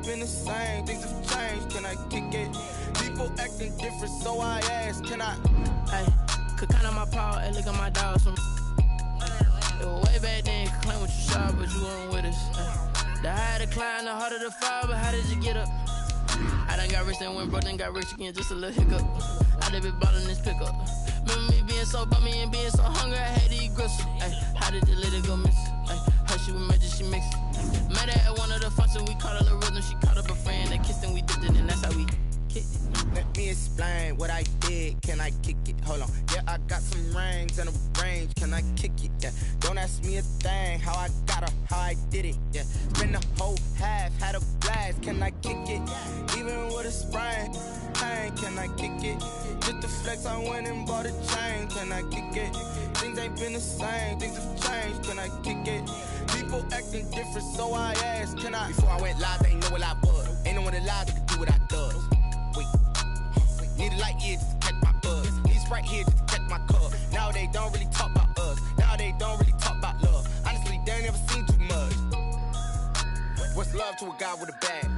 ain't been the same, things have changed, can I kick it? People acting different, so I ask, can I? Hey, could count on my power, hey, look at my dogs. It was way back then, you could claim what you saw, but you weren't with us. The higher the climb, the harder the fall, but how did you get up? I done got rich and went broke, then got rich again, just a little hiccup. I done been ballin' this pickup. Remember me being so bummy and being so hungry, I had to eat gristle. Ay, how did the lady go miss? Ay, how she was magic, she mixed. Met her at one of the functions, we caught her the rhythm, she caught up a friend, they kissed and we dipped it, and that's how we kicked it. Let me explain what I did, can I kick it? Hold on, yeah, I got some rings and a range, can I kick it? Yeah, don't ask me a thing, how I got her, how I did it, yeah. Spend the whole half, had a blast, can I kick it? Even with a sprain, pain, can I kick it? Just the flex, I went and bought a chain, can I kick it? Things ain't been the same, things have changed, can I kick it? People acting different, so I asked, can I? Before I went live, they ain't know what I was. Ain't no one alive that could do what I does. Wait, need a light here just to catch my buzz. Need a Sprite here just to catch my cup. Now they don't really talk about us. Now they don't really talk about love. Honestly, they ain't never seen too much. What's love to a guy with a bag?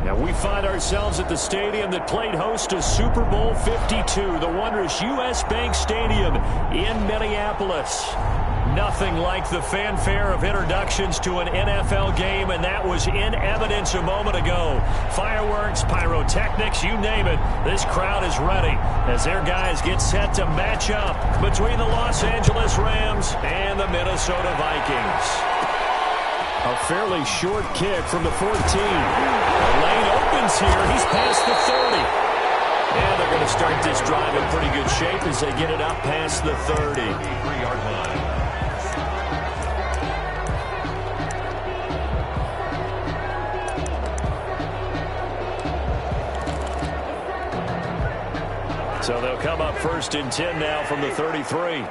Now we find ourselves at the stadium that played host to Super Bowl 52, the wondrous U.S. Bank Stadium in Minneapolis. Nothing like the fanfare of introductions to an NFL game, and that was in evidence a moment ago. Fireworks, pyrotechnics, you name it. This crowd is ready as their guys get set to match up between the Los Angeles Rams and the Minnesota Vikings. A fairly short kick from the 14. The lane opens here. He's past the 30. And they're going to start this drive in pretty good shape as they get it up past the 30. 3-yard line. So they'll come up 1st and 10 now from the 33.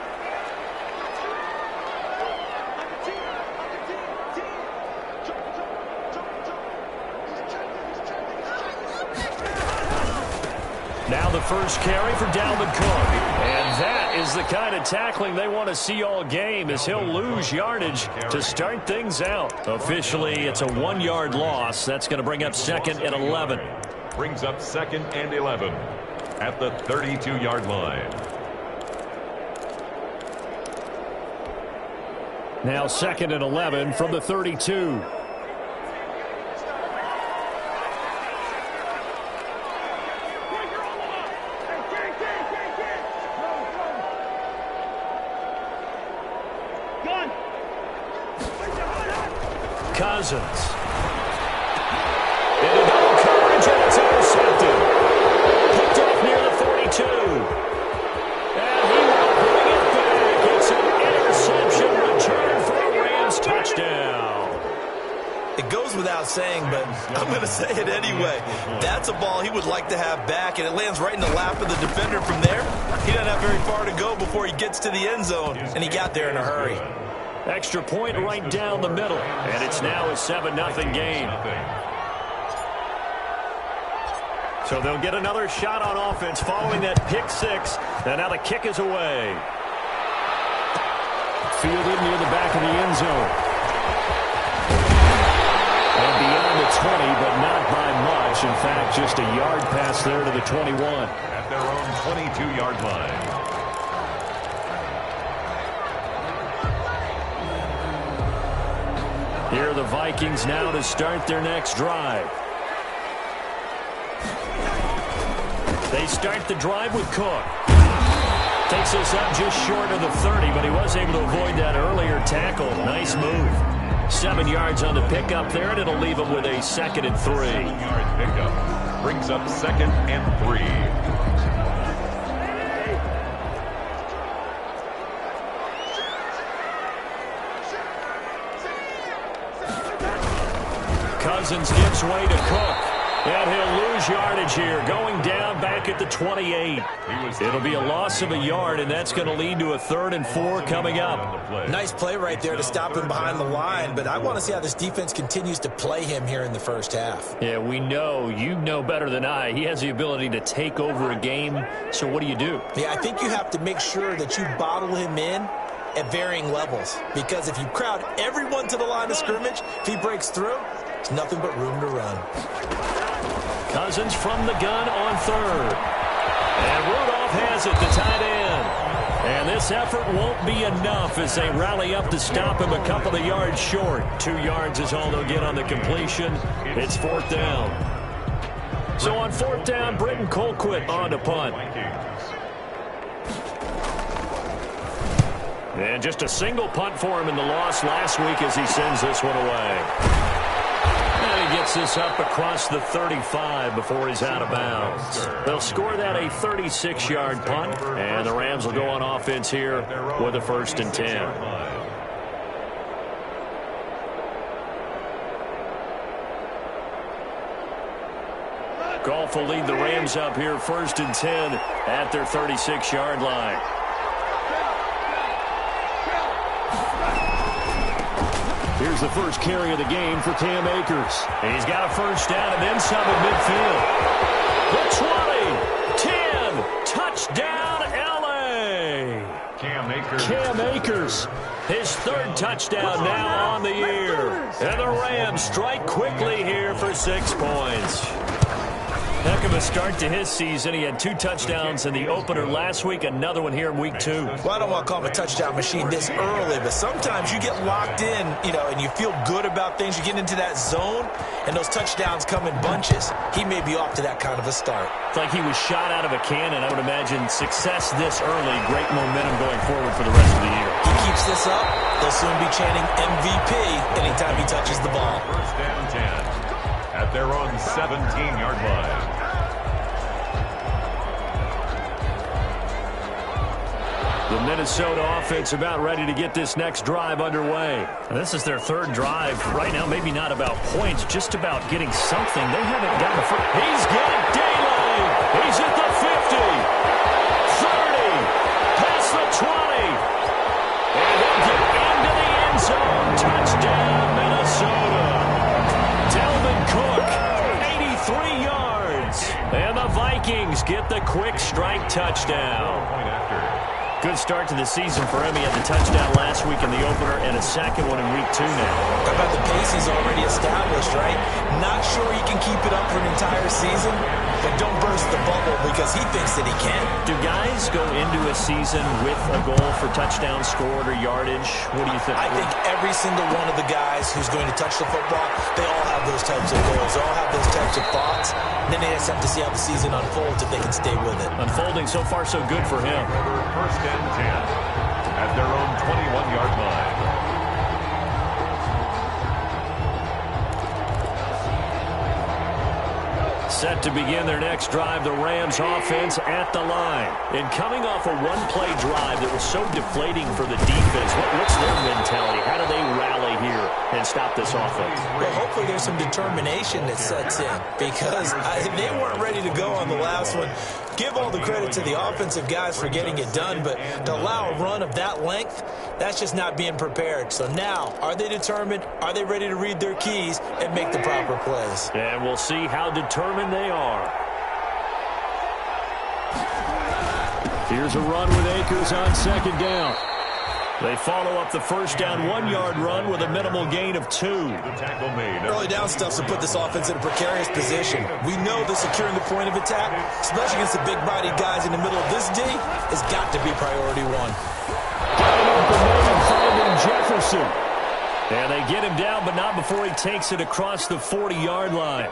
Now the first carry for Dalvin Cook. And that is the kind of tackling they want to see all game, as he'll lose yardage to start things out. Officially, it's a 1-yard loss. That's going to bring up 2nd and 11. Brings up 2nd and 11 at the 32-yard line. Now 2nd and 11 from the 32. Cousins. Into double coverage, and it's intercepted. Picked off near the 42. And he will bring it back. It's an interception return for a Rams touchdown. It goes without saying, but I'm going to say it anyway. That's a ball he would like to have back, and it lands right in the lap of the defender from there. He doesn't have very far to go before he gets to the end zone, and he got there in a hurry. Extra point right down the middle, and it's now a 7-0 game. So they'll get another shot on offense following that pick six, and now the kick is away. Fielded near the back of the end zone. And beyond the 20, but not by much. In fact, just a yard pass there to the 21. At their own 22-yard line. Here are the Vikings now to start their next drive. They start the drive with Cook. Takes us up just short of the 30, but he was able to avoid that earlier tackle. Nice move. 7 yards on the pickup there, and it'll leave him with a 2nd and 3. 7-yard pickup. Brings up 2nd and 3. Cousins gives way to Cook. And he'll lose yardage here, going down back at the 28. It'll be a loss of a yard, and that's going to lead to a 3rd and 4 coming up. Nice play right there to stop him behind the line, but I want to see how this defense continues to play him here in the first half. Yeah, we know. You know better than I. He has the ability to take over a game, so what do you do? Yeah, I think you have to make sure that you bottle him in at varying levels. Because if you crowd everyone to the line of scrimmage, if he breaks through, there's nothing but room to run. Cousins from the gun on third. And Rudolph has it, the tight end. And this effort won't be enough as they rally up to stop him a couple of yards short. 2 yards is all they'll get on the completion. It's 4th down. So on 4th down, Britton Colquitt on to punt. And just a single punt for him in the loss last week as he sends this one away. And he gets this up across the 35 before he's out of bounds. They'll score that a 36-yard punt, and the Rams will go on offense here with a 1st and 10. Goff will lead the Rams up here 1st and 10 at their 36-yard line. Here's the first carry of the game for Cam Akers. And he's got a 1st down and then some at midfield. The 20, 10, touchdown, L.A. Cam Akers, his 3rd touchdown now on the year. And the Rams strike quickly here for 6 points. Heck of a start to his season. He had 2 touchdowns in the opener last week, another one here in week 2. Well, I don't want to call him a touchdown machine this early, but sometimes you get locked in, and you feel good about things. You get into that zone, and those touchdowns come in bunches. He may be off to that kind of a start. It's like he was shot out of a cannon. I would imagine success this early, great momentum going forward for the rest of the year. He keeps this up, they'll soon be chanting MVP anytime he touches the ball. 1st down 10 at their own 17-yard line. The Minnesota offense about ready to get this next drive underway. And this is their 3rd drive right now. Maybe not about points, just about getting something. They haven't gotten first. He's got daylight. He's at the 50, 30, past the 20. And he'll get into the end zone. Touchdown, Minnesota. Dalvin Cook, 83 yards. And the Vikings get the quick strike touchdown. Good start to the season for him. He had the touchdown last week in the opener and a 2nd one in week 2 now. How about the pace he's already established, right? Not sure he can keep it up for an entire season, but don't burst the bubble because he thinks that he can. Do guys go into a season with a goal for touchdowns scored or yardage? What do you think? I think every single one of the guys who's going to touch the football, they all have those types of goals. They all have those types of thoughts. And then they just have to see how the season unfolds if they can stay with it. Unfolding so far so good for him. 1st and 10 at their own 21-yard line. Set to begin their next drive, the Rams offense at the line. And coming off a one-play drive that was so deflating for the defense, what's their mentality? How do they rally here and stop this offense? Well, hopefully there's some determination that sets in because they weren't ready to go on the last one. Give all the credit to the offensive guys for getting it done, but to allow a run of that length, that's just not being prepared. So now, are they determined? Are they ready to read their keys and make the proper plays? And we'll see how determined they are. Here's a run with Akers on 2nd down. They follow up the 1st down 1-yard run with a minimal gain of 2. Early down stuff to put this offense in a precarious position. We know that securing the point of attack, especially against the big-bodied guys in the middle of this D, has got to be priority 1. Finding Jefferson. And they get him down, but not before he takes it across the 40-yard line.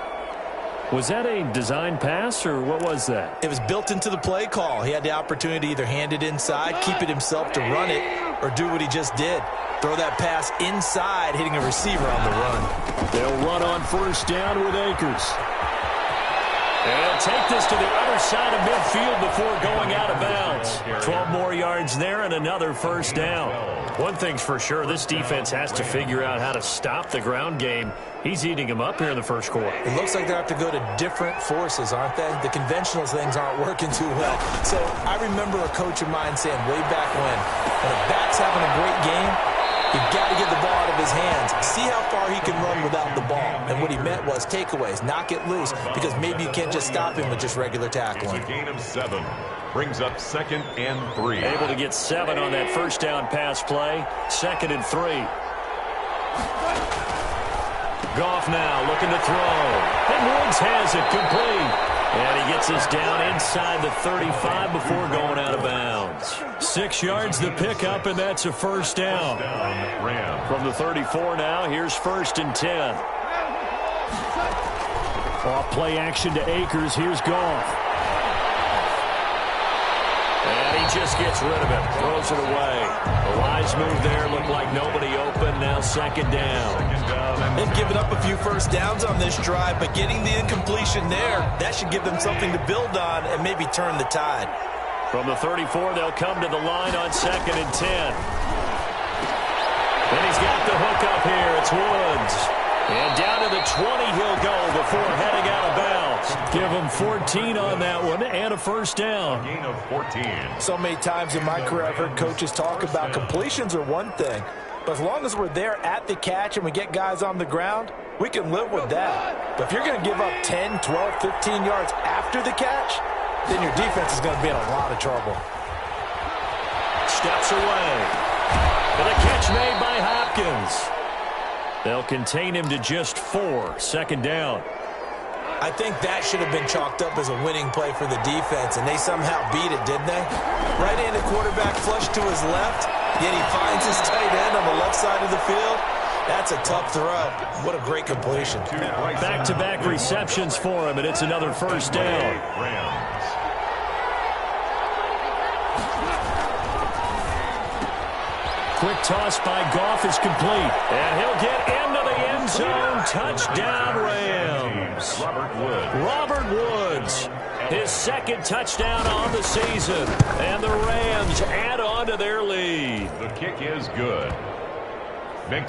Was that a design pass, or what was that? It was built into the play call. He had the opportunity to either hand it inside, keep it himself to run it, or do what he just did. Throw that pass inside, hitting a receiver on the run. They'll run on 1st down with Akers. And he'll take this to the other side of midfield before going out of bounds. 12 more yards there and another 1st down. One thing's for sure, this defense has to figure out how to stop the ground game. He's eating him up here in the 1st quarter. It looks like they have to go to different forces, aren't they? The conventional things aren't working too well. So I remember a coach of mine saying way back when a back's having a great game, you've got to get the ball out of his hands. See how far he can run without the ball. And and what he meant was takeaways, knock it loose, because maybe you can't just stop him with just regular tackling. It's a gain of 7. Brings up 2nd and 3. Able to get 7 on that first down pass play. 2nd and 3. Goff now looking to throw. And Woods has it complete. And he gets us down inside the 35 before going out of bounds. 6 yards the pickup, and that's a first down. From the 34 now, here's 1st and 10. Off play action to Akers. Here's Goff. And he just gets rid of it. Throws it away. A wise move there. Looked like nobody open. Now 2nd down. They've given up a few first downs on this drive, but getting the incompletion there, that should give them something to build on and maybe turn the tide. From the 34, they'll come to the line on 2nd and 10. And he's got the hook up here. It's Woods. And down to the 20 he'll go before heading out of bounds. Give him 14 on that one and a first down. Gain of 14. So many times in my career I've heard coaches talk about completions are one thing, but as long as we're there at the catch and we get guys on the ground, we can live with that. But if you're going to give up 10, 12, 15 yards after the catch, then your defense is going to be in a lot of trouble. Steps away. And a catch made by Hopkins. They'll contain him to just 4. 2nd down. I think that should have been chalked up as a winning play for the defense, and they somehow beat it, didn't they? Right-handed quarterback flushed to his left, yet he finds his tight end on the left side of the field. That's a tough throw. What a great completion. Back-to-back receptions for him, and it's another first down. Quick toss by Goff is complete. And he'll get into the end zone. Touchdown, Rams. Robert Woods. His 2nd touchdown on the season. And the Rams add on to their lead. The kick is good.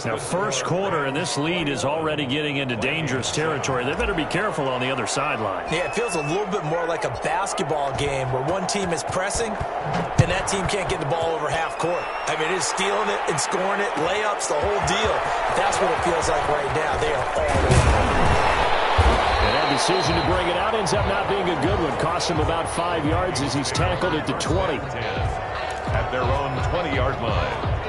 Now, first quarter, and this lead is already getting into dangerous territory. They better be careful on the other sideline. Yeah, it feels a little bit more like a basketball game where one team is pressing and that team can't get the ball over half court. I mean, it is stealing it and scoring it, layups, the whole deal. That's what it feels like right now. They are all over. And that decision to bring it out ends up not being a good one. Cost him about 5 yards as he's tackled at the 20. At their own 20-yard line.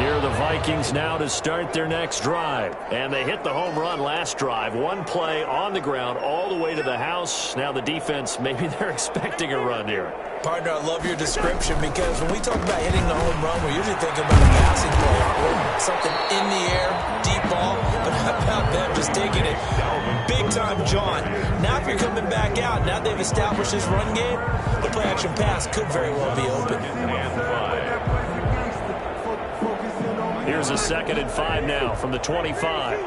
Here are the Vikings now to start their next drive. And they hit the home run last drive. One play on the ground all the way to the house. Now the defense, maybe they're expecting a run here. Partner, I love your description because when we talk about hitting the home run, we're usually thinking about a passing play, aren't we? Something in the air, deep ball. But how about them just taking it big time, John? Now if you're coming back out, now they've established this run game, the play-action pass could very well be open. Here's a 2nd and 5 now from the 25.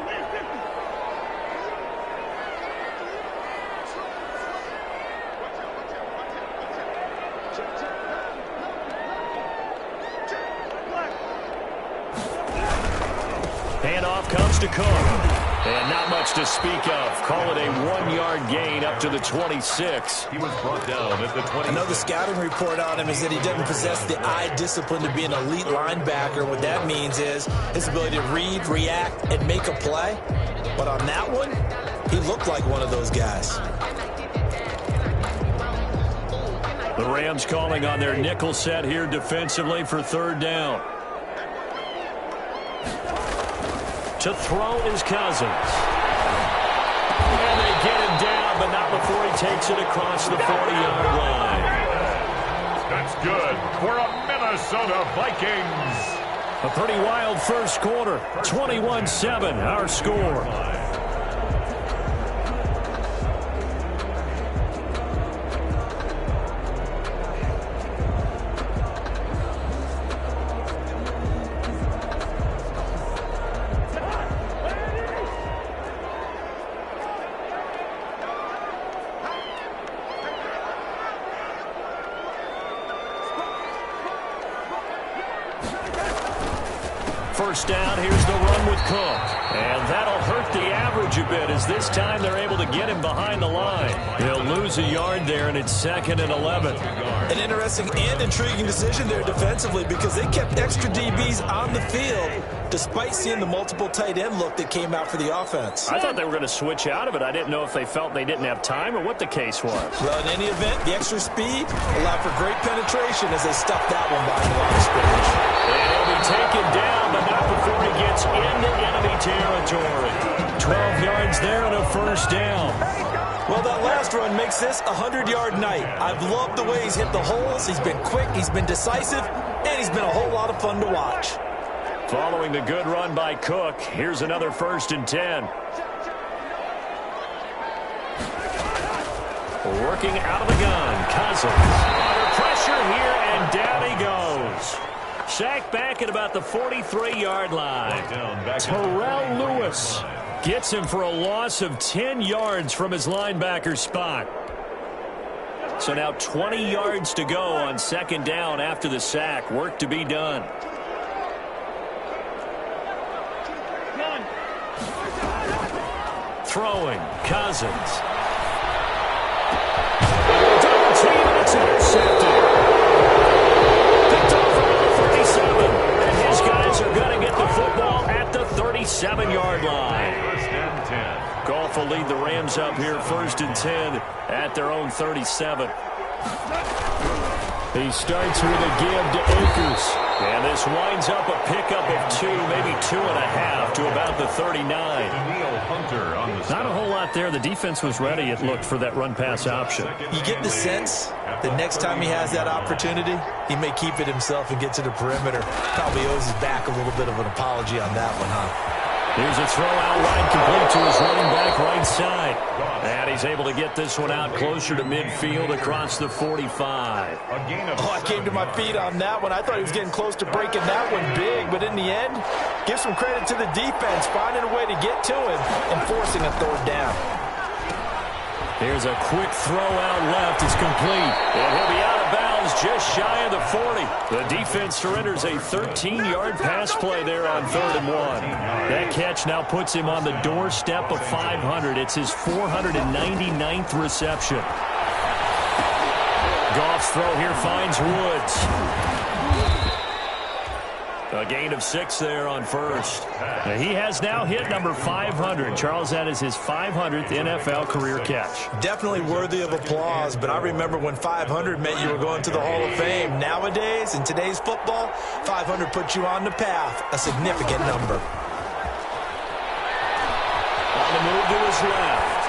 Handoff comes to Cook. And not much to speak of. Call it a 1-yard gain up to the 26. He was brought down at the 20. I know the scouting report on him is that he doesn't possess the eye discipline to be an elite linebacker. What that means is his ability to read, react, and make a play. But on that one, he looked like one of those guys. The Rams calling on their nickel set here defensively for 3rd down. To throw is Cousins. And they get him down, but not before he takes it across the 40-yard line. That's good for a Minnesota Vikings. A pretty wild first quarter. 21-7, our score. First down, here's the run with Cook. And that'll hurt the average a bit as this time they're able to get him behind the line. He'll lose a yard there, and it's 2nd and 11. An interesting and intriguing decision there defensively because they kept extra DBs on the field despite seeing the multiple tight end look that came out for the offense. I thought they were going to switch out of it. I didn't know if they felt they didn't have time or what the case was. Well, in any event, the extra speed allowed for great penetration as they stuffed that one by the line of scrimmage. And he'll be taken down, but not before he gets into enemy territory. 12 yards there and a first down. Well, that last run makes this a 100-yard night. I've loved the way he's hit the holes. He's been quick, he's been decisive, and he's been a whole lot of fun to watch. Following the good run by Cook, here's another 1st and 10. Working out of the gun, Cousins. Under pressure here, and down he goes. Sacked back at about the 43-yard line. Terrell Lewis gets him for a loss of 10 yards from his linebacker spot. So now 20 yards to go on 2nd down after the sack. Work to be done. Throwing, Cousins. Double team, and it's intercepted. Picked off around the 37. And his guys are going to get the football at the 37-yard line. 1st and 10. Goff will lead the Rams up here 1st and 10 at their own 37. He starts with a give to Akers. And this winds up a pickup of 2, maybe 2.5 to about the 39. Not a whole lot there. The defense was ready, it looked, for that run-pass option. You get the sense that next time he has that opportunity, he may keep it himself and get to the perimeter. Probably owes his back a little bit of an apology on that one, huh? Here's a throw out wide complete to his running back right side. And he's able to get this one out closer to midfield across the 45. Oh, I came to my feet on that one. I thought he was getting close to breaking that one big, but in the end, give some credit to the defense, finding a way to get to him and forcing a 3rd down. Here's a quick throw out left. It's complete. And he'll be out of bounds just shy of the 40. The defense surrenders a 13-yard pass play there on 3rd and 1. That catch now puts him on the doorstep of 500. It's his 499th reception. Goff's throw here finds Woods. A gain of 6 there on 1st. Now he has now hit number 500. Charles, that is his 500th NFL career catch. Definitely worthy of applause, but I remember when 500 meant you were going to the Hall of Fame. Nowadays, in today's football, 500 puts you on the path, a significant number. On the move to his left.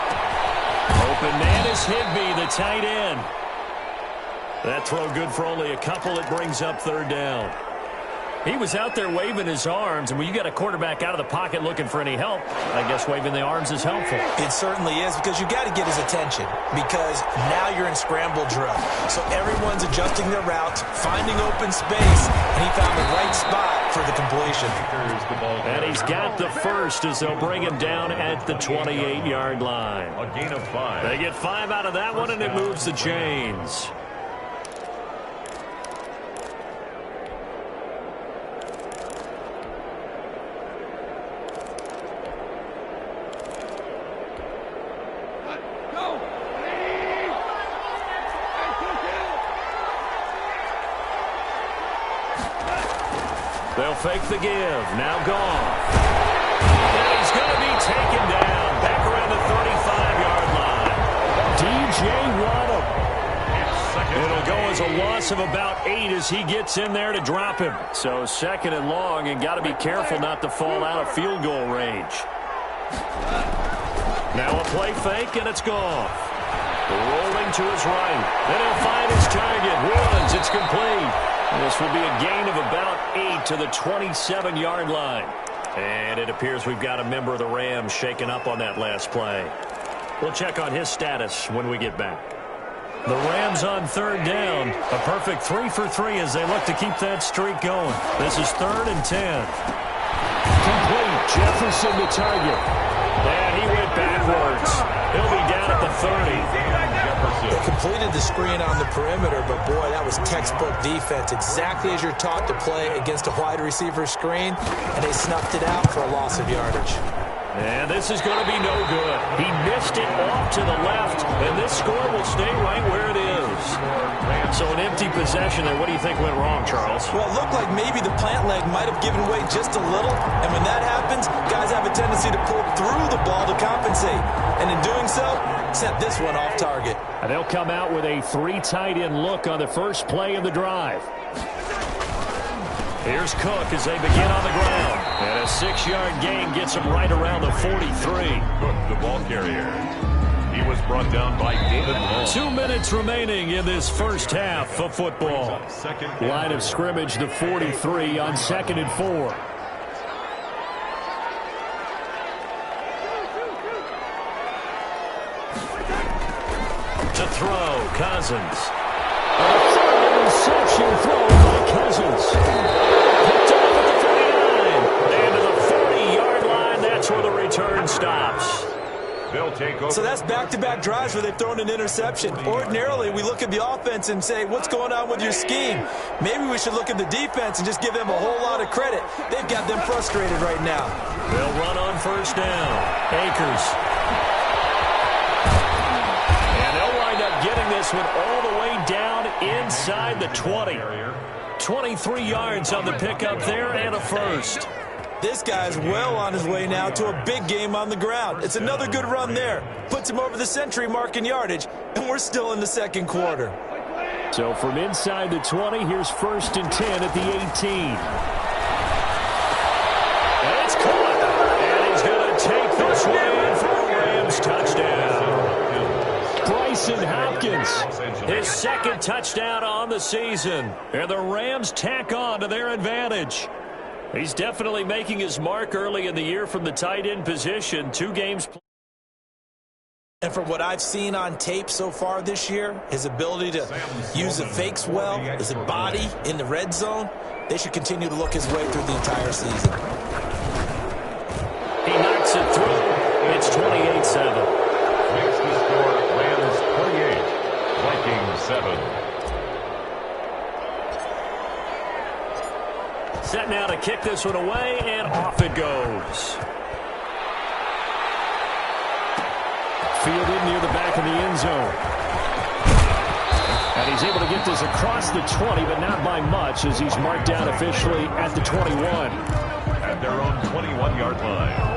Open man is Higbee, the tight end. That throw good for only a couple. It brings up 3rd down. He was out there waving his arms, and when you got a quarterback out of the pocket looking for any help, I guess waving the arms is helpful. It certainly is, because you got to get his attention, because now you're in scramble drill. So everyone's adjusting their routes, finding open space, and he found the right spot for the completion. And he's got the first as they'll bring him down at the 28-yard line. A gain of 5. They get 5 out of that one, and it moves the chains. They'll fake the give. Now Goff. And he's going to be taken down. Back around the 35-yard line. D.J. Waddle. It'll go as a loss of about 8 as he gets in there to drop him. So 2nd and long, and got to be careful not to fall out of field goal range. Now a play fake, and it's Goff. Rolling to his right. Then he'll find his target. Woods, it's complete. This will be a gain of about 8 to the 27-yard line. And it appears we've got a member of the Rams shaken up on that last play. We'll check on his status when we get back. The Rams on 3rd down. A perfect 3 for 3 as they look to keep that streak going. This is 3rd and 10. Complete. Jefferson to target. And he went backwards. He'll be down at the 30. They completed the screen on the perimeter, but boy, that was textbook defense. Exactly as you're taught to play against a wide receiver screen, and they snuffed it out for a loss of yardage. And this is going to be no good. He missed it off to the left, and this score will stay right where it is. So an empty possession there. What do you think went wrong, Charles? Well, it looked like maybe the plant leg might have given way just a little, and when that happens, guys have a tendency to pull through the ball to compensate. And in doing so, set this one off target. And they'll come out with a 3 tight end look on the first play of the drive. Here's Cook as they begin on the ground. And a 6-yard gain gets him right around the 43. Cook, the ball carrier. He was brought down by David Long. 2 minutes remaining in this first half of football. Line of scrimmage, the 43 on 2nd and 4. To throw, Cousins. A interception throw by Cousins. Picked up at the 49. And to the 40-yard line, that's where the return stops. They'll take over. So that's back-to-back drives where they've thrown an interception. Ordinarily, we look at the offense and say, what's going on with your scheme? Maybe we should look at the defense and just give them a whole lot of credit. They've got them frustrated right now. They'll run on first down. Akers. And they'll wind up getting this one all the way down inside the 20. 23 yards on the pickup there and a first. This guy's well on his way now to a big game on the ground. It's another good run there. Puts him over the century mark in yardage, and we're still in the second quarter. So from inside the 20, here's 1st and 10 at the 18. And it's caught. And he's going to take this one for a Rams touchdown. Bryson Hopkins, his 2nd touchdown on the season. And the Rams tack on to their advantage. He's definitely making his mark early in the year from the tight end position. 2 games. And from what I've seen on tape so far this year, his ability to use the fakes well, his body in the red zone, they should continue to look his way through the entire season. He knocks it through. It's 28-7. Makes the score Rams 28, Vikings 7. Set now to kick this one away, and off it goes. Fielded near the back of the end zone. And he's able to get this across the 20, but not by much, as he's marked down officially at the 21. At their own 21-yard line.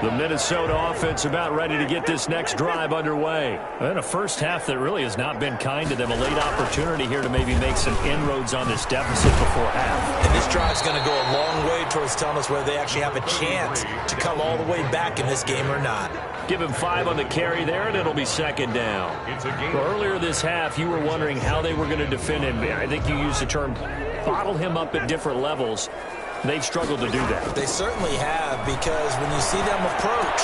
The Minnesota offense about ready to get this next drive underway. And a first half that really has not been kind to them. A late opportunity here to maybe make some inroads on this deficit before half. And this drive's going to go a long way towards telling us whether they actually have a chance to come all the way back in this game or not. Give him 5 on the carry there, and it'll be 2nd down. Well, earlier this half, you were wondering how they were going to defend him. I think you used the term bottle him up at different levels. They've struggled to do that. They certainly have, because when you see them approach,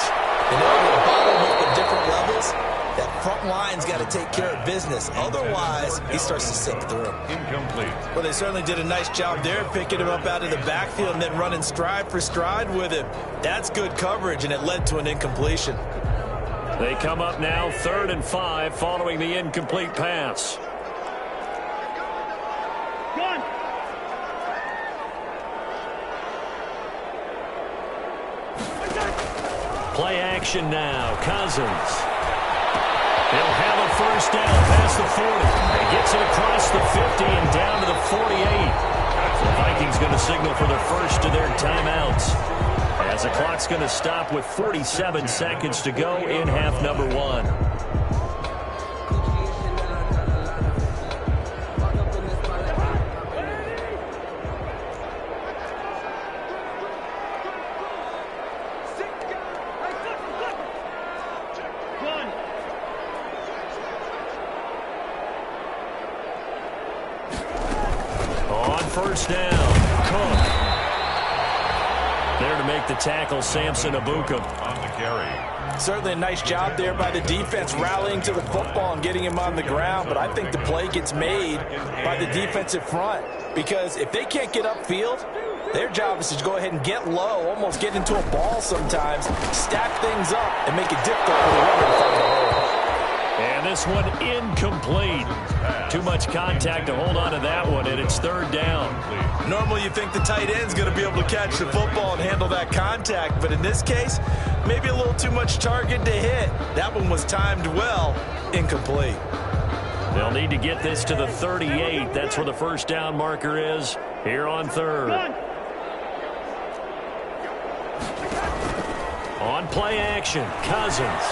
in order to bottle him up at different levels, that front line's got to take care of business. Otherwise, he starts to sink through. Incomplete. Well, they certainly did a nice job there, picking him up out of the backfield and then running stride for stride with him. That's good coverage, and it led to an incompletion. They come up now 3rd and 5 following the incomplete pass. Play action now. Cousins. He'll have a first down past the 40. He gets it across the 50 and down to the 48. The Vikings going to signal for the first of their timeouts, as the clock's going to stop with 47 seconds to go in half number 1. First down, Cook. There to make the tackle, Samson Abuka. On the carry. Certainly a nice job there by the defense, rallying to the football and getting him on the ground. But I think the play gets made by the defensive front, because if they can't get upfield, their job is to go ahead and get low, almost get into a ball sometimes, stack things up, and make it difficult for the runner to find a hole. And this one incomplete. Too much contact to hold on to that one, and it's third down. Normally you think the tight end's going to be able to catch the football and handle that contact, but in this case, maybe a little too much target to hit. That one was timed well, incomplete. They'll need to get this to the 38. That's where the first down marker is here on third. On play action, Cousins.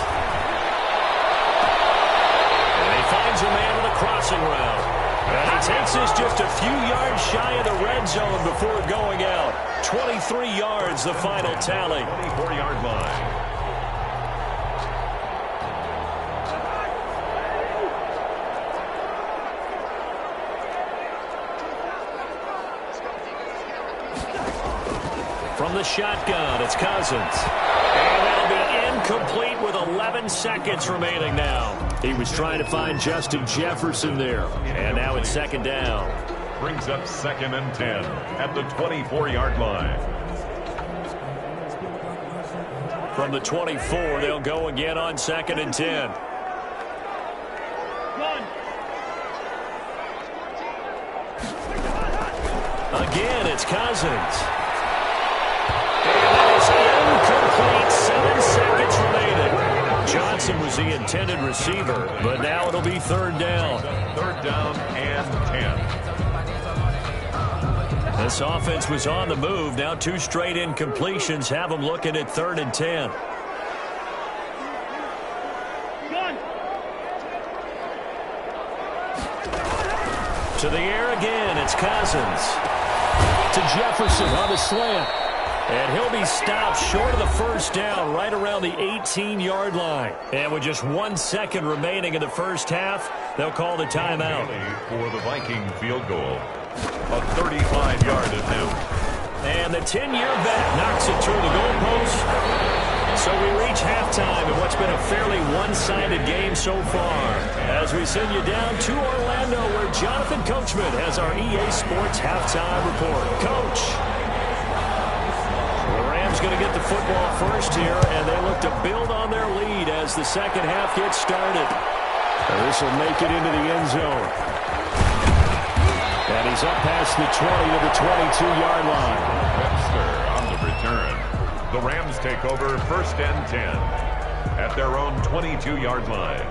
And he finds a man with a crossing route. And he takes this just a few yards shy of the red zone before going out. 23 yards, the final tally. 24-yard line. From the shotgun, it's Cousins. And that'll be incomplete with 11 seconds remaining now. He was trying to find Justin Jefferson there. And now it's second down. Brings up 2nd and 10 at the 24-yard line. From the 24, they'll go again on 2nd and 10. Again, it's Cousins. Incomplete, 7 seconds remaining. Johnson was the intended receiver, but now it'll be third down. Third down and 10. This offense was on the move. Now 2 straight incompletions have them looking at 3rd and 10. To the air again, it's Cousins. To Jefferson on the slant. And he'll be stopped short of the first down right around the 18-yard line. And with just 1 second remaining in the first half, they'll call the timeout. For the Viking field goal, a 35-yard attempt. And the 10-year vet knocks it through the goalpost. So we reach halftime in what's been a fairly one-sided game so far. As we send you down to Orlando, where Jonathan Coachman has our EA Sports halftime report. Coach. Going to get the football first here, and they look to build on their lead as the second half gets started. This will make it into the end zone. And he's up past the 20 to the 22-yard line. Webster on the return. The Rams take over 1st and 10 at their own 22-yard line.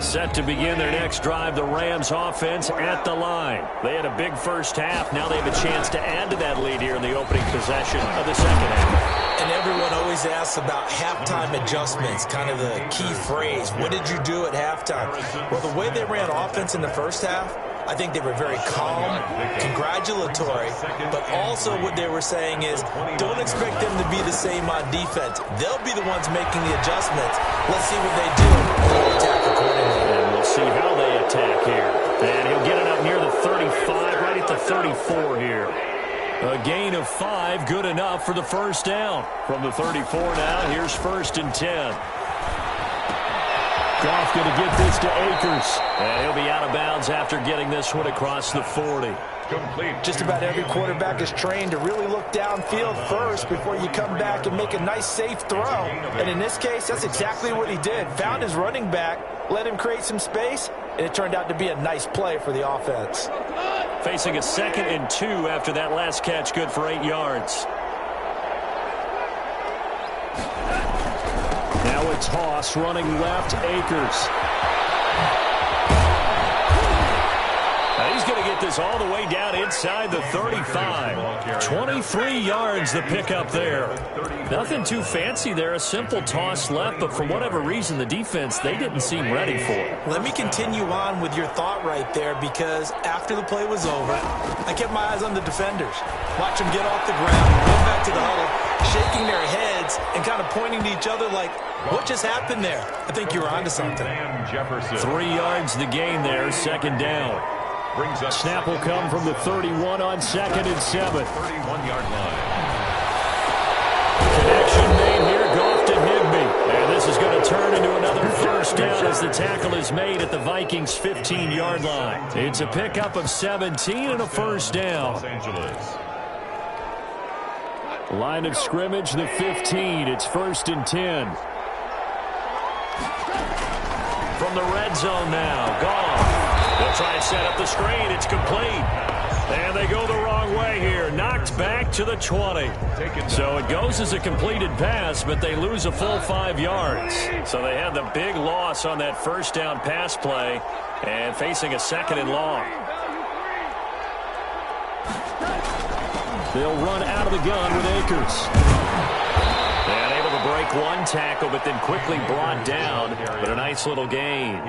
Set to begin their next drive, the Rams offense at the line. They had a big first half. Now they have a chance to add to that lead here in the opening possession of the second half. And everyone always asks about halftime adjustments, kind of the key phrase. What did you do at halftime? Well, the way they ran offense in the first half, I think they were very calm, congratulatory, but also what they were saying is don't expect them to be the same on defense. They'll be the ones making the adjustments. Let's see what they do, and we'll attack accordingly. And we'll see how they attack here. And he'll get it up near the 35, right at the 34 here. A gain of 5, good enough for the first down. From the 34 now, here's 1st and 10. Goff going to get this to Akers. And he'll be out of bounds after getting this one across the 40. Complete. Just about every quarterback is trained to really look downfield first before you come back and make a nice, safe throw. And in this case, that's exactly what he did. Found his running back, let him create some space, and it turned out to be a nice play for the offense. Facing a 2nd and 2 after that last catch, good for 8 yards. Now a toss running left, Akers. Now he's going to get this all the way down inside the 35. 23 yards the pickup there. Nothing too fancy there, a simple toss left, but for whatever reason, the defense, they didn't seem ready for it. Let me continue on with your thought right there, because after the play was over, I kept my eyes on the defenders. Watch them get off the ground, go back to the huddle, shaking their heads and kind of pointing to each other like, what just happened there? I think you were onto something. 3 yards the gain there, second down. Snap will come from the 31 on 2nd and 7. 31-yard line. Connection made here, Goff to Higbee. And this is going to turn into another first down as the tackle is made at the Vikings' 15-yard line. It's a pickup of 17 and a first down. Los Angeles. Line of scrimmage, the 15. It's 1st and 10. From the red zone now. Gone. They'll try and set up the screen. It's complete. And they go the wrong way here. Knocked back to the 20. So it goes as a completed pass, but they lose a full 5 yards. So they have the big loss on that first down pass play and facing a 2nd and long. They'll run out of the gun with Akers. And able to break one tackle, but then quickly brought down. But a nice little gain.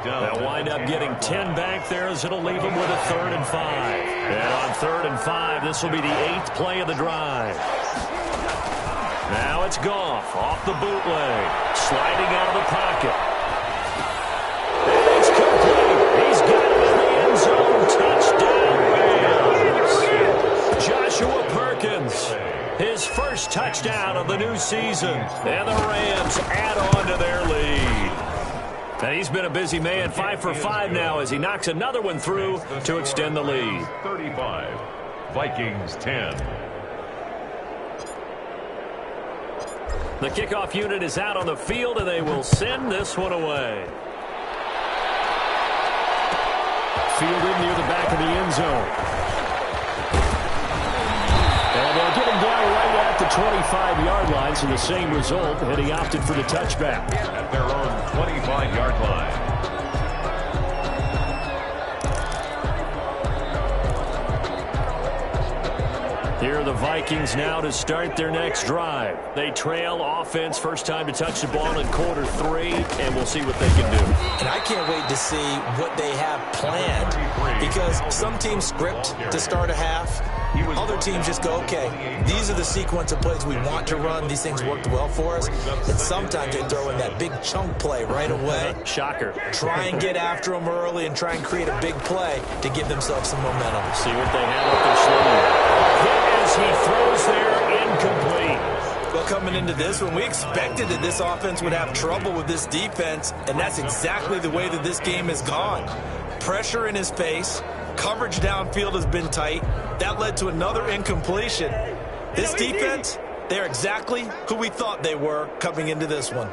They'll wind up getting 10 back there as it'll leave them with a 3rd and 5. And on 3rd and 5, this will be the 8th play of the drive. Now it's Goff off the bootleg. Sliding out of the pocket. And it's complete. He's got it in the end zone. Touchdown, Rams. Joshua Perkins. His first touchdown of the new season. And the Rams add on to their lead. And he's been a busy man, 5 for 5 now as he knocks another one through to extend the lead. 35, Vikings 10. The kickoff unit is out on the field, and they will send this one away. Fielded near the back of the end zone. And they'll get him down right at the 25-yard line, so the same result, and he opted for the touchback. At their own 25-yard line. Here are the Vikings now to start their next drive. They trail offense, first time to touch the ball in quarter 3, and we'll see what they can do. And I can't wait to see what they have planned, because some teams script to start a half. Other teams just go, okay, these are the sequence of plays we want to run. These things worked well for us. And sometimes they throw in that big chunk play right away. Shocker. Try and get after them early and try and create a big play to give themselves some momentum. See what they have up their sleeve. As he throws there, incomplete. Well, coming into this one, we expected that this offense would have trouble with this defense, and that's exactly the way that this game has gone. Pressure in his face. Coverage downfield has been tight. That led to another incompletion. This defense, they're exactly who we thought they were coming into this one.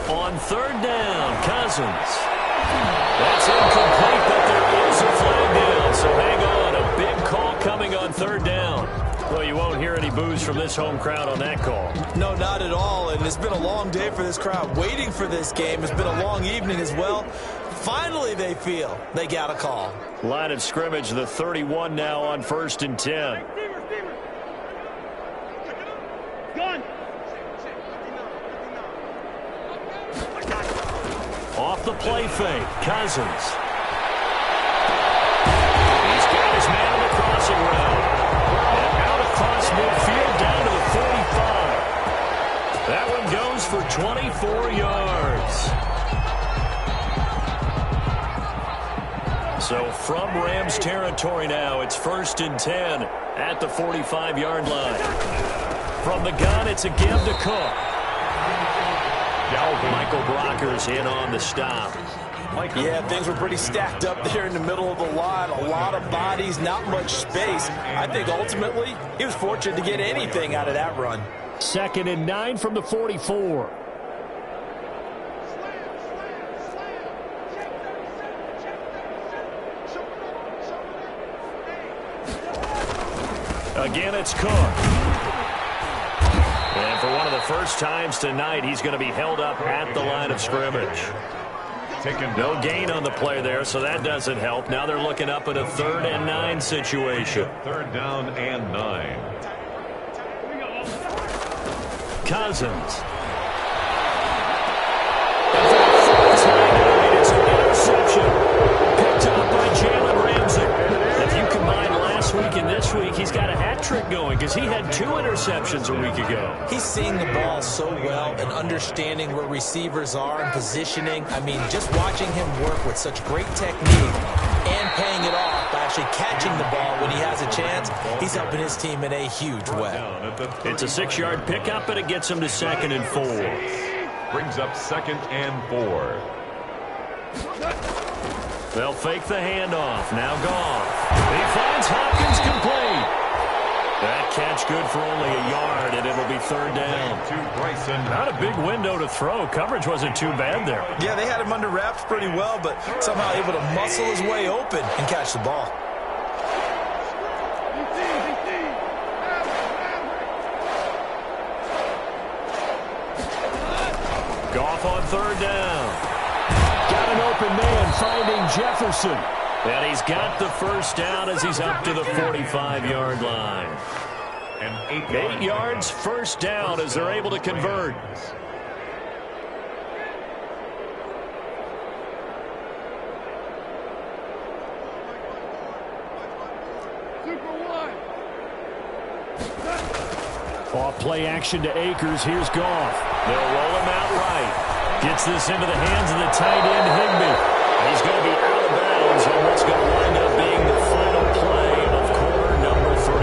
On 3rd down, Cousins. That's incomplete, but there is a flag down, so hang on. A big call coming on 3rd down. Well, you won't hear any boos from this home crowd on that call. No, not at all, and it's been a long day for this crowd. Waiting for this game. It's been a long evening as well. Finally, they feel they got a call. Line of scrimmage, the 31 now on 1st and 10. Off the play fake, Cousins. He's got his man on the crossing route. And out across midfield down to the 45. That one goes for 24 yards. So from Rams territory now, it's 1st and 10 at the 45-yard line. From the gun, it's a give to Cook. Michael Brocker's in on the stop. Yeah, things were pretty stacked up there in the middle of the line. A lot of bodies, not much space. I think ultimately he was fortunate to get anything out of that run. 2nd and 9 from the 44. Again, it's Cook. And for one of the first times tonight, he's going to be held up at the line of scrimmage. No gain on the play there, so that doesn't help. Now they're looking up at a 3rd and 9 situation. 3rd down and 9. Cousins. It's an interception. Picked up by Jalen Ramsey. If you combine last week and this week, he's got a hat trick going because he had 2 interceptions a week ago. He's seeing the ball so well and understanding where receivers are and positioning. I mean, just watching him work with such great technique and paying it off by actually catching the ball when he has a chance, he's helping his team in a huge way. It's a 6-yard pickup, and it gets him to 2nd and 4. Brings up 2nd and 4. They'll fake the handoff. Now Goff. He finds Hopkins complete. That catch good for only a yard, and it'll be third down. Not a big window to throw. Coverage wasn't too bad there. Yeah, they had him under wraps pretty well, but somehow able to muscle his way open and catch the ball. Goff on third down. Got an open man finding Jefferson. And he's got the first down as he's up to the 45-yard line. And 8 yards, first down as they're able to convert. Off play action to Akers. Here's Goff. They'll roll him out right. Gets this into the hands of the tight end, Higbee. He's going to be out of bounds on what's going to wind up being the final play of quarter number 3.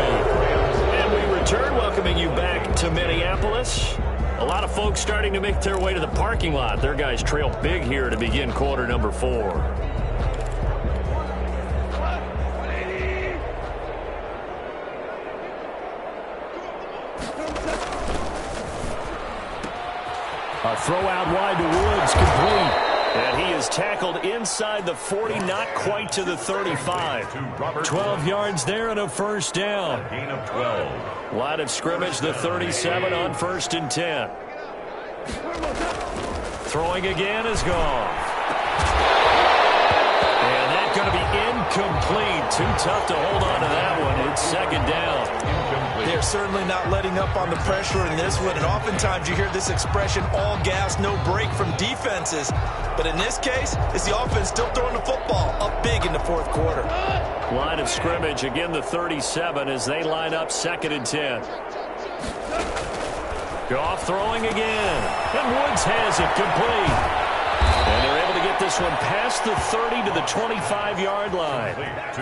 And we return, welcoming you back to Minneapolis. A lot of folks starting to make their way to the parking lot. Their guys trail big here to begin quarter number 4. A throw out wide to Woods, complete. And he is tackled inside the 40, not quite to the 35. 12 yards there and a first down. Gain of 12. Line of scrimmage, the 37 on 1st and 10. Throwing again is Goff. And that's going to be incomplete. Too tough to hold on to that one. It's second down. They're certainly not letting up on the pressure in this one, and oftentimes you hear this expression, all gas, no break from defenses. But in this case, it's the offense still throwing the football up big in the fourth quarter. Line of scrimmage, again the 37 as they line up 2nd and 10. Goff throwing again, and Woods has it complete. And they're able to get this one past the 30 to the 25-yard line.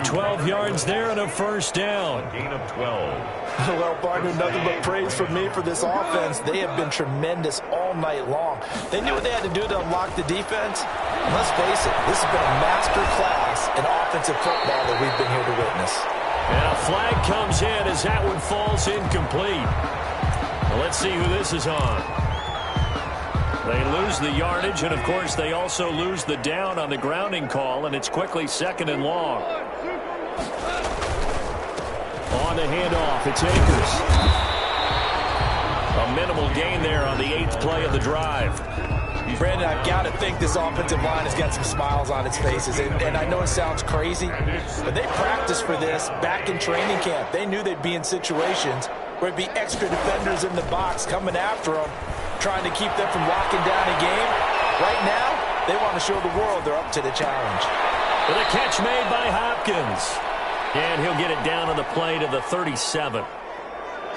12 yards there and a first down. Gain of 12. Well, partner, nothing but praise from me for this offense. They have been tremendous all night long. They knew what they had to do to unlock the defense. And let's face it, this has been a master class in offensive football that we've been here to witness. And a flag comes in as that one falls incomplete. Well, let's see who this is on. They lose the yardage, and, of course, they also lose the down on the grounding call, and it's quickly 2nd and long. On the handoff, it's Akers. A minimal gain there on the 8th play of the drive. Brandon, I've got to think this offensive line has got some smiles on its faces. And I know it sounds crazy, but they practiced for this back in training camp. They knew they'd be in situations where it'd be extra defenders in the box coming after them, trying to keep them from locking down a game. Right now, they want to show the world they're up to the challenge. With a catch made by Hopkins. And he'll get it down on the play to the 37.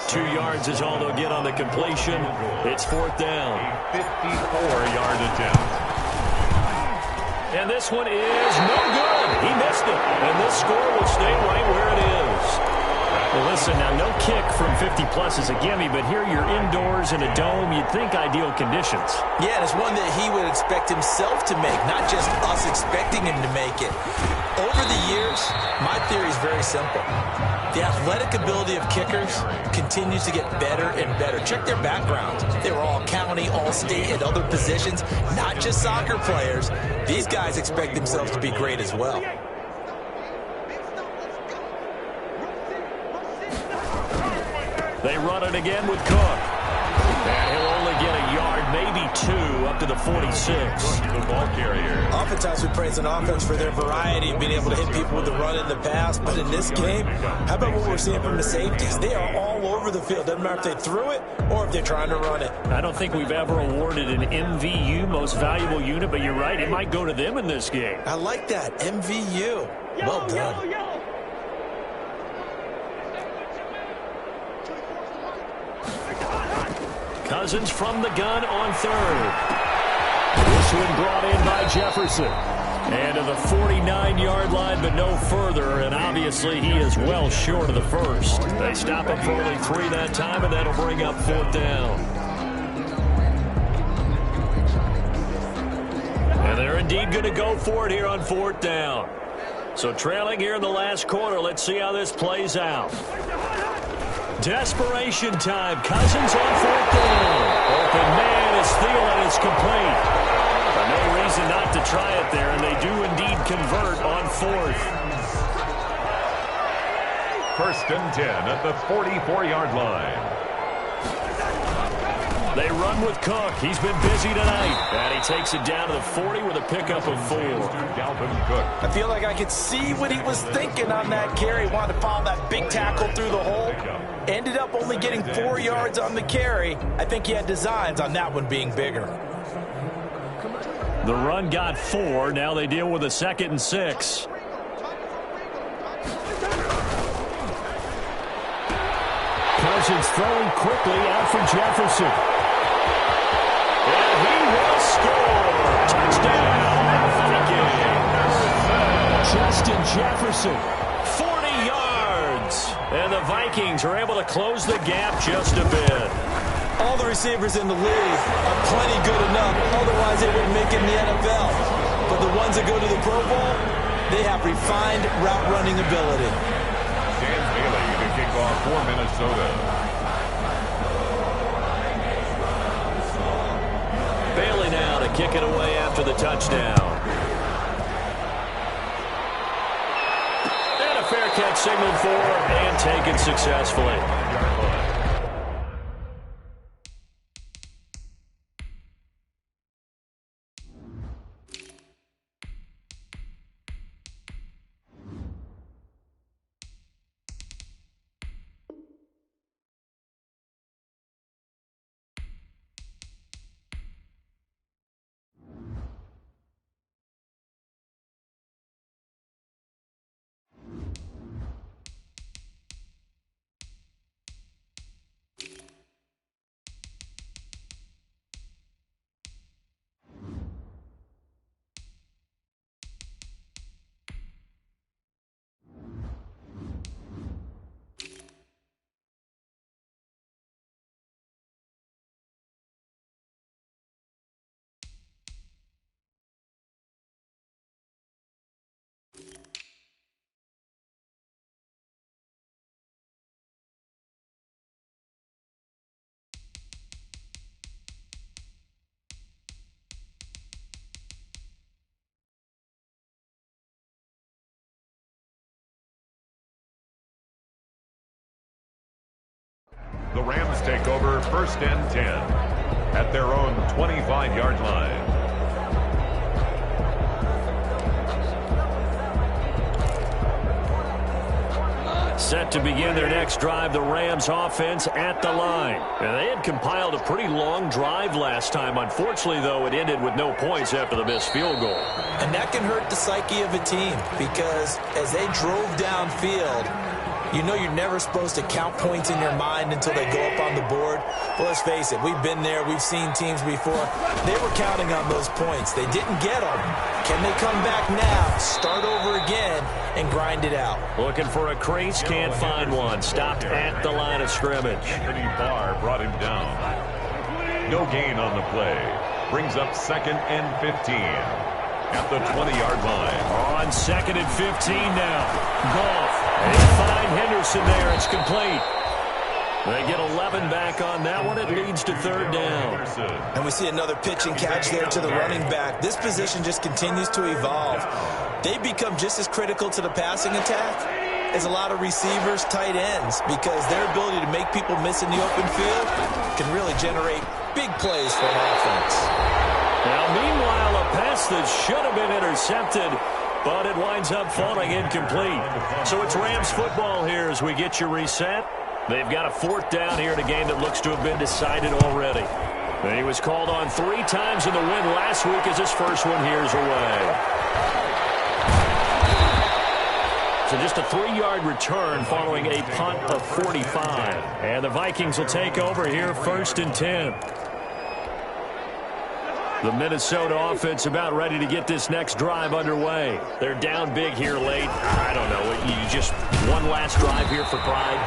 2 yards is all they'll get on the completion. It's 4th down. A 54-yard attempt. And this one is no good. He missed it. And this score will stay right where it is. Well, listen, now no kick from 50-plus is a gimme, but here you're indoors in a dome. You'd think ideal conditions. Yeah, and it's one that he would expect himself to make, not just us expecting him to make it. Over the years, my theory is very simple. The athletic ability of kickers continues to get better and better. Check their backgrounds. They were all county, all state, at other positions, not just soccer players. These guys expect themselves to be great as well. They run it again with Cook. And he'll only get a yard, maybe 2, up to the 46. The ball carrier. Oftentimes we praise an offense for their variety of being able to hit people with the run in the pass. But in this game, how about what we're seeing from the safeties? They are all over the field. Doesn't matter if they threw it or if they're trying to run it. I don't think we've ever awarded an MVU, most valuable unit, but you're right, it might go to them in this game. I like that. MVU. Well done. Cousins from the gun on 3rd. This one brought in by Jefferson. And to the 49-yard line, but no further. And obviously he is well short of the first. They stop him for only 3 that time, and that'll bring up 4th down. And they're indeed going to go for it here on 4th down. So trailing here in the last quarter. Let's see how this plays out. Desperation time. Cousins on 4th down. Open man is Thielen. It's complete. No reason not to try it there, and they do indeed convert on 4th. 1st and 10 at the 44-yard line. They run with Cook. He's been busy tonight. And he takes it down to the 40 with a pickup of 4. Dalvin Cook. I feel like I could see what he was thinking on that carry. Wanted to follow that big tackle through the hole. Ended up only getting 4 yards on the carry. I think he had designs on that one being bigger. The run got 4. Now they deal with a 2nd and 6. Cousins throwing quickly out for Jefferson. And he will score. Touchdown, Vikings. Justin Jefferson, 40 yards. And the Vikings are able to close the gap just a bit. All the receivers in the league are plenty good enough. Otherwise, they wouldn't make it in the NFL. But the ones that go to the Pro Bowl, they have refined route running ability. Dan Bailey to kick off for Minnesota. Bailey now to kick it away after the touchdown. And a fair catch signaled for and taken successfully. The Rams take over 1st and 10 at their own 25-yard line. Set to begin their next drive, the Rams offense at the line. And they had compiled a pretty long drive last time. Unfortunately, though, it ended with no points after the missed field goal. And that can hurt the psyche of a team because as they drove downfield, you know you're never supposed to count points in your mind until they go up on the board. Well, let's face it, we've been there. We've seen teams before. They were counting on those points. They didn't get them. Can they come back now, start over again, and grind it out? Looking for a crease, can't find one. Stopped at the line of scrimmage. Anthony Barr brought him down. No gain on the play. Brings up 2nd and 15 at the 20-yard line. On 2nd and 15 now. Goff. They find Henderson there. It's complete. They get 11 back on that one. It leads to 3rd down. And we see another pitch and catch there to the running back. This position just continues to evolve. They become just as critical to the passing attack as a lot of receivers, tight ends, because their ability to make people miss in the open field can really generate big plays for an offense. Now, meanwhile, a pass that should have been intercepted, but it winds up falling incomplete. So it's Rams football here as we get you reset. They've got a 4th down here in a game that looks to have been decided already. He was called on 3 times in the win last week as his first one here's away. So just a 3-yard return following a punt of 45. And the Vikings will take over here 1st and 10. The Minnesota offense about ready to get this next drive underway. They're down big here late. I don't know. You just one last drive here for pride.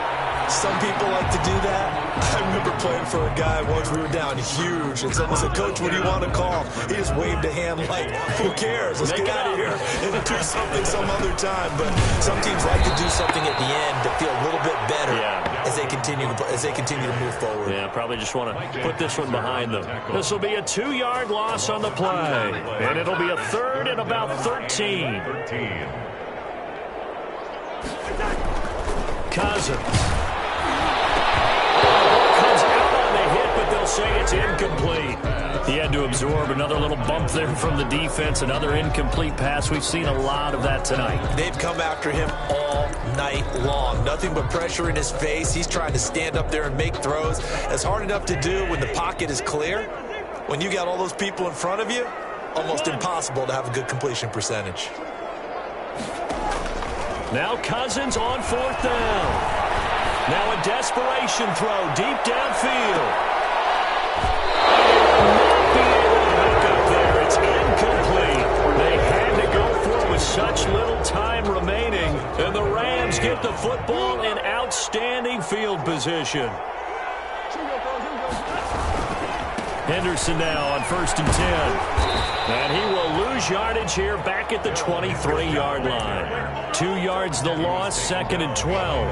Some people like to do that. I remember playing for a guy once. We were down huge, and someone said, "Coach, what do you want to call?" He just waved a hand like, "Who cares? Let's get out of here and do something some other time." But some teams like to do something at the end to feel a little bit better as they continue to move forward. Yeah, probably just want to put this one behind them. This will be a 2-yard loss on the play, and it'll be a 3rd and about 13. Cousins. Comes out on the hit, but they'll say it's incomplete. He had to absorb another little bump there from the defense, another incomplete pass. We've seen a lot of that tonight. They've come after him all night long. Nothing but pressure in his face. He's trying to stand up there and make throws. It's hard enough to do when the pocket is clear. When you got all those people in front of you, almost impossible to have a good completion percentage. Now Cousins on 4th down. Now a desperation throw deep downfield. Not be able to hook up there. It's incomplete. They had to go for it with such little time remaining. And the Rams get the football in outstanding field position. Henderson now on 1st and 10. And he will lose yardage here back at the 23-yard line. 2 yards the loss, 2nd and 12.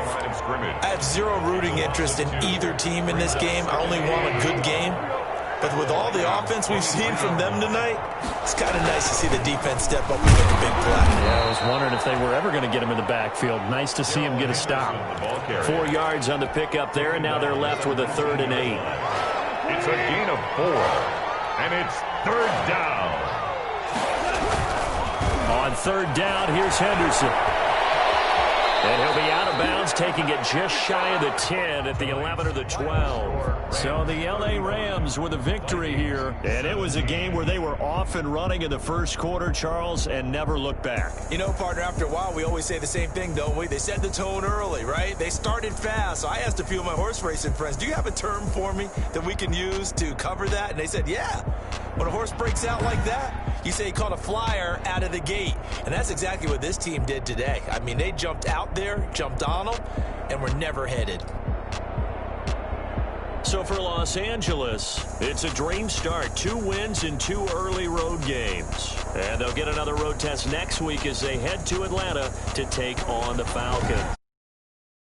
I have zero rooting interest in either team in this game. I only want a good game. But with all the offense we've seen from them tonight, it's kind of nice to see the defense step up and make a big play. Yeah, I was wondering if they were ever going to get him in the backfield. Nice to see him get a stop. 4 yards on the pickup there, and now they're left with a 3rd and 8. It's a gain of 4, and it's 3rd down. On 3rd down, here's Henderson. And he'll be out of bounds, taking it just shy of the 10 at the 11 or the 12. So the L.A. Rams with a victory here. And it was a game where they were off and running in the first quarter, Charles, and never looked back. You know, partner, after a while, we always say the same thing, don't we? They set the tone early, right? They started fast. So I asked a few of my horse racing friends, do you have a term for me that we can use to cover that? And they said, yeah. When a horse breaks out like that, you say he caught a flyer out of the gate. And that's exactly what this team did today. I mean, they jumped out there, jumped on them, and were never headed. So for Los Angeles, it's a dream start. 2 wins in 2 early road games. And they'll get another road test next week as they head to Atlanta to take on the Falcons.